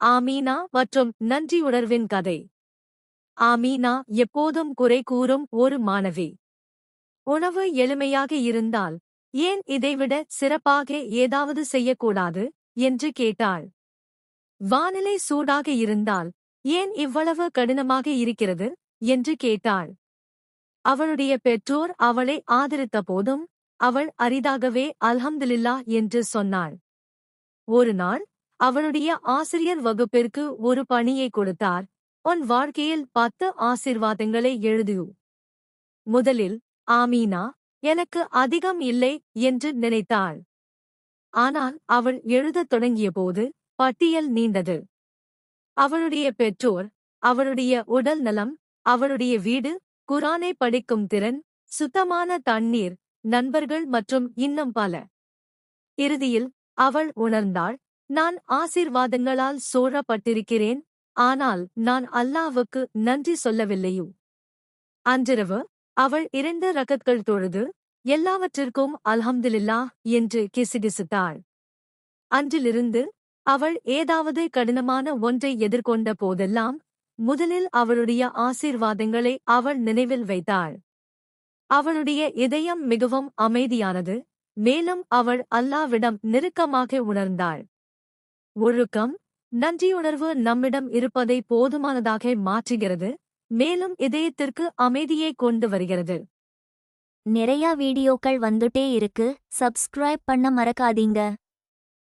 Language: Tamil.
ஆமீனா மற்றும் நன்றியுணர்வின் கதை. ஆமீனா எப்போதும் குறை கூறும் ஒரு மாணவி. உணவு எளிமையாக இருந்தால், ஏன் இதைவிட சிறப்பாக ஏதாவது செய்யக்கூடாது என்று கேட்டாள். வானிலை சூடாக இருந்தால், ஏன் இவ்வளவு கடினமாக இருக்கிறது என்று கேட்டாள். அவளுடைய பெற்றோர் அவளை ஆதரித்த போதும், அவள் அரிதாகவே அல்ஹம்துலில்லாஹ் என்று சொன்னாள். ஒரு நாள் அவளுடைய ஆசிரியர் வகுப்பிற்கு ஒரு பணியை கொடுத்தார். உன் வாழ்க்கையில் 10 ஆசீர்வாதங்களை எழுது. முதலில் ஆமீனா எனக்கு அதிகம் இல்லை என்று நினைத்தாள். ஆனால் அவள் எழுதத் தொடங்கியபோது பட்டியல் நீண்டது. அவளுடைய பெற்றோர், அவளுடைய உடல் நலம், அவளுடைய வீடு, குரானை படிக்கும் திறன், சுத்தமான தண்ணீர், நண்பர்கள் மற்றும் இன்னும் பல. இறுதியில் அவள் உணர்ந்தாள், நான் ஆசீர்வாதங்களால் சூழப்பட்டிருக்கிறேன், ஆனால் நான் அல்லாஹ்வுக்கு நன்றி சொல்லவில்லையோ. அன்றிரவு அவள் 2 ரகத்கள் தொழுது, எல்லாவற்றிற்கும் அல்ஹம்துலில்லாஹ் என்று கிசுகிசுத்தாள். அன்றிலிருந்து அவள் ஏதாவது கடினமான ஒன்றை எதிர்கொண்ட போதெல்லாம் முதலில் அவளுடைய ஆசீர்வாதங்களை அவள் நினைவில் வைத்தாள். அவளுடைய இதயம் மிகவும் அமைதியானது, மேலும் அவள் அல்லாஹ்விடம் நெருக்கமாக உணர்ந்தாள். ஒழுக்கம், நன்றியுணர்வு நம்மிடம் இருப்பதை போதுமானதாக மாற்றுகிறது, மேலும் இதயத்திற்கு அமைதியை கொண்டு வருகிறது. நிறைய வீடியோக்கள் வந்துட்டே இருக்கு. சப்ஸ்கிரைப் பண்ண மறக்காதீங்க.